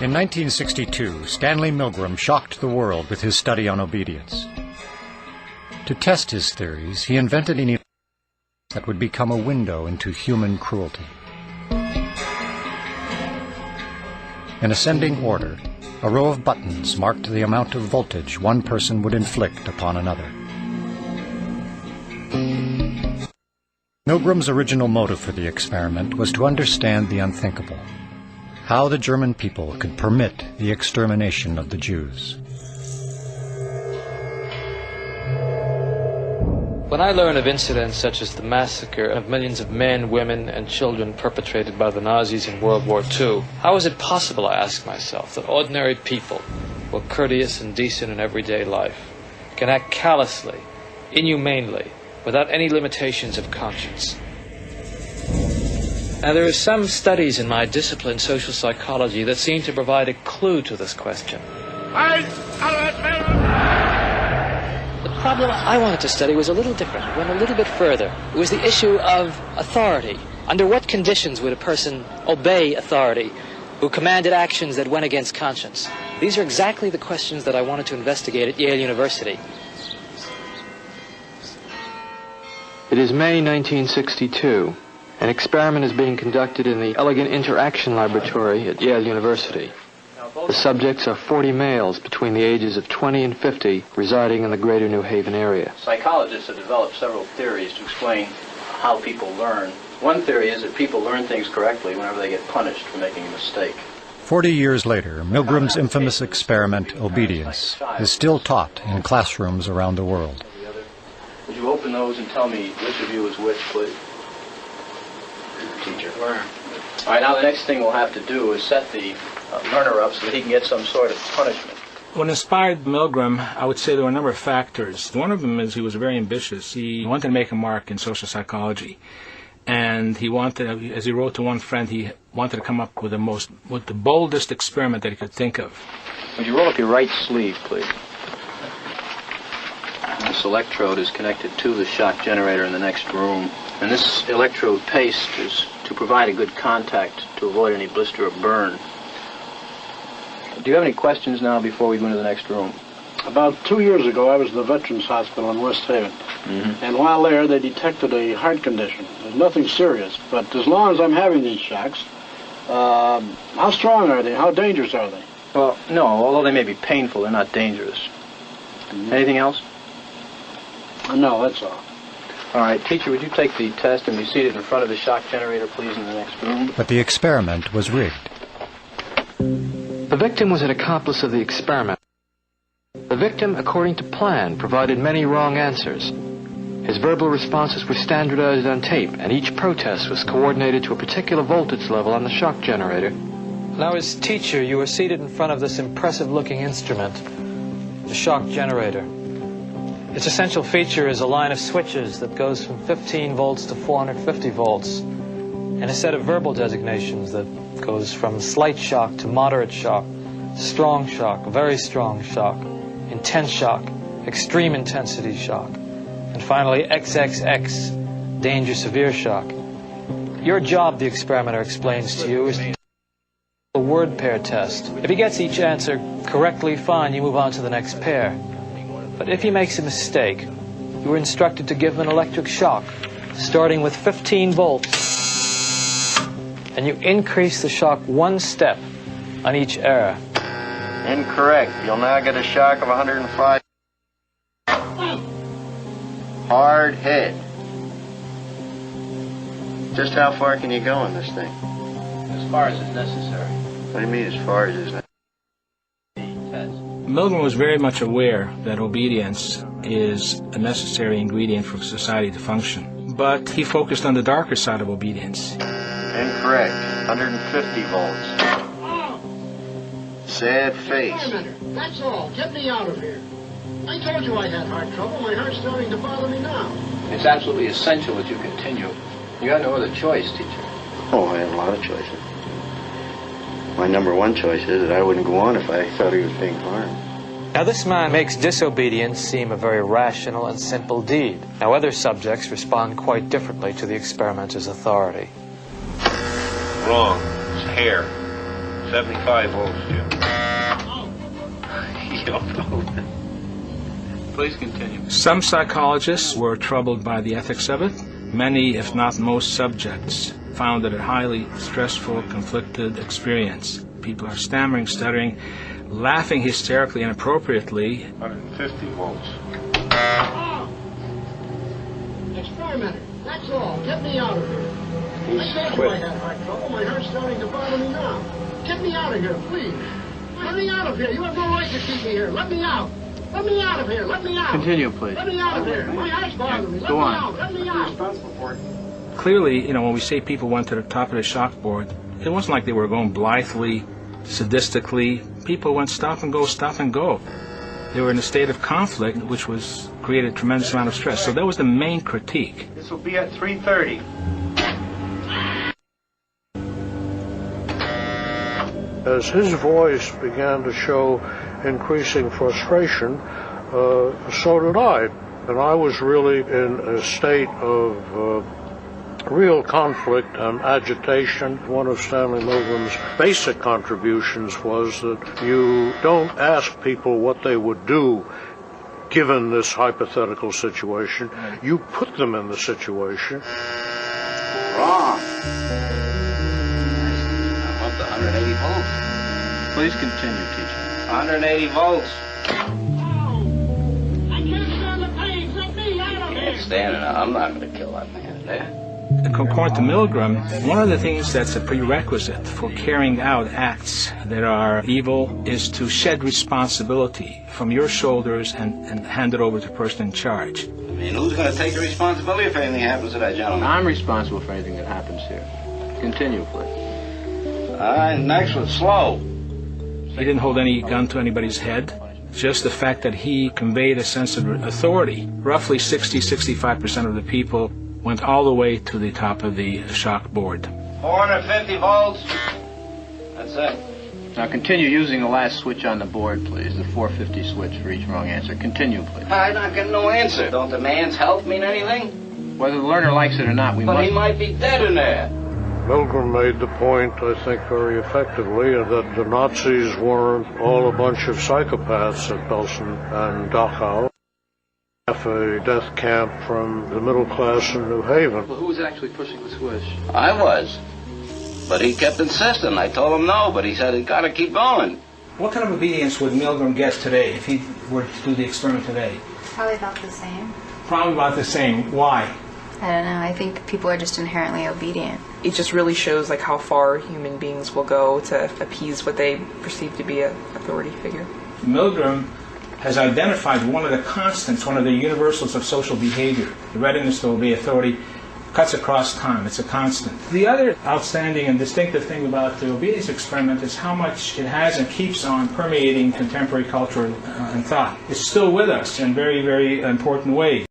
In 1962, Stanley Milgram shocked the world with his study on obedience. To test his theories, he invented an that would become a window into human cruelty. In ascending order, a row of buttons marked the amount of voltage one person would inflict upon another. Milgram's original motive for the experiment was to understand the unthinkable, how the German people could permit the extermination of the Jews. When I learn of incidents such as the massacre of millions of men, women, and children perpetrated by the Nazis in World War II, how is it possible, I ask myself, that ordinary people, who are courteous and decent in everyday life, can act callously, inhumanely, without any limitations of conscience? Now, there are some studies in my discipline, social psychology, that seem to provide a clue to this question. The problem I wanted to study was a little different. It went a little bit further. It was the issue of authority. Under what conditions would a person obey authority who commanded actions that went against conscience? These are exactly the questions that I wanted to investigate at Yale University. It is May 1962. An experiment is being conducted in the Elegant Interaction Laboratory at Yale University. The subjects are 40 males between the ages of 20 and 50 residing in the greater New Haven area. Psychologists have developed several theories to explain how people learn. One theory is that people learn things correctly whenever they get punished for making a mistake. 40 years later, Milgram's infamous experiment, obedience, is still taught in classrooms around the world. Would you open those and tell me which of you is which, please? Teacher. All right, now the next thing we'll have to do is set the learner up so that he can get some sort of punishment. What inspired Milgram, I would say there were a number of factors. One of them is he was very ambitious. He wanted to make a mark in social psychology. And he wanted, as he wrote to one friend, he wanted to come up with the boldest experiment that he could think of. Would you roll up your right sleeve, please? This electrode is connected to the shock generator in the next room. And this electrode paste is to provide a good contact to avoid any blister or burn. Do you have any questions now before we go into the next room? About 2 years ago, I was at the Veterans Hospital in West Haven. And while there, they detected a heart condition. There's nothing serious, but as long as I'm having these shocks, how strong are they? How dangerous are they? Well, no, although they may be painful, they're not dangerous. Anything else? No, that's all. All right, teacher, would you take the test and be seated in front of the shock generator, please, in the next room? But the experiment was rigged. The victim was an accomplice of the experiment. The victim, according to plan, provided many wrong answers. His verbal responses were standardized on tape, and each protest was coordinated to a particular voltage level on the shock generator. Now, as teacher, you were seated in front of this impressive-looking instrument, the shock generator. Its essential feature is a line of switches that goes from 15 volts to 450 volts, and a set of verbal designations that goes from slight shock to moderate shock, strong shock, very strong shock, intense shock, extreme intensity shock, and finally XXX, danger severe shock. Your job, the experimenter explains to you, is a word pair test. If he gets each answer correctly, fine, you move on to the next pair. But if he makes a mistake, you are instructed to give him an electric shock, starting with 15 volts, and you increase the shock one step on each error. Incorrect. You'll now get a shock of 105. Hard hit. Just how far can you go in this thing? As far as is necessary. What do you mean, as far as is necessary? Milgram was very much aware that obedience is a necessary ingredient for society to function. But he focused on the darker side of obedience. Incorrect. 150 volts. Sad face. Wait a minute. That's all. Get me out of here. I told you I had heart trouble. My heart's starting to bother me now. It's absolutely essential that you continue. You got no other choice, teacher. Oh, I have a lot of choices. My number one choice is that I wouldn't go on if I thought he was being harmed. Now, this man makes disobedience seem a very rational and simple deed. Now, other subjects respond quite differently to the experimenter's authority. Wrong. It's hair. 75 volts, Jim. Please continue. Some psychologists were troubled by the ethics of it. Many, if not most subjects, found it a highly stressful, conflicted experience. People are stammering, stuttering, laughing hysterically, inappropriately. 150 volts. Experimenter, that's all. Get me out of here. I told you I had heart trouble. My heart's starting to bother me now. Get me out of here, please. Let me out of here. You have no right to keep me here. Let me out. Let me out of here. Let me out. Continue, please. Let me out of here. My heart's bothering me. Let Go me on. out. Let me out. Clearly, when we say people went to the top of the shock board, it wasn't like they were going blithely, sadistically. People went stop and go, stop and go. They were in a state of conflict, which created a tremendous amount of stress. So that was the main critique. This will be at 3:30. As his voice began to show increasing frustration, so did I. And I was really in a state of real conflict and agitation. One of Stanley Milgram's basic contributions was that you don't ask people what they would do given this hypothetical situation. You put them in the situation. Wrong. I want the 180 volts. Please continue, teacher. 180 volts. I can't stand the pain. Let me out of here. Standing up. I'm not going to kill that man there. According to Milgram, one of the things that's a prerequisite for carrying out acts that are evil is to shed responsibility from your shoulders and hand it over to the person in charge. I mean, who's going to take the responsibility if anything happens to that gentleman? I'm responsible for anything that happens here. Continue, please. Next was slow. He didn't hold any gun to anybody's head. Just the fact that he conveyed a sense of authority. Roughly 60-65% of the people went all the way to the top of the shock board. 450 volts. That's it. Now continue using the last switch on the board, please. The 450 switch for each wrong answer. Continue, please. I'm not getting no answer. Don't the man's health mean anything? Whether the learner likes it or not, we But must... he might be dead in there. Milgram made the point, I think very effectively, that the Nazis weren't all a bunch of psychopaths at Belsen and Dachau. A death camp from the middle class in New Haven. Well, who was actually pushing the switch? I was. But he kept insisting. I told him no, but he said he's got to keep going. What kind of obedience would Milgram get today if he were to do the experiment today? Probably about the same. Probably about the same. Why? I don't know. I think people are just inherently obedient. It just really shows how far human beings will go to appease what they perceive to be an authority figure. Milgram has identified one of the constants, one of the universals of social behavior. The readiness to obey authority cuts across time. It's a constant. The other outstanding and distinctive thing about the obedience experiment is how much it has and keeps on permeating contemporary culture and thought. It's still with us in very, very important ways.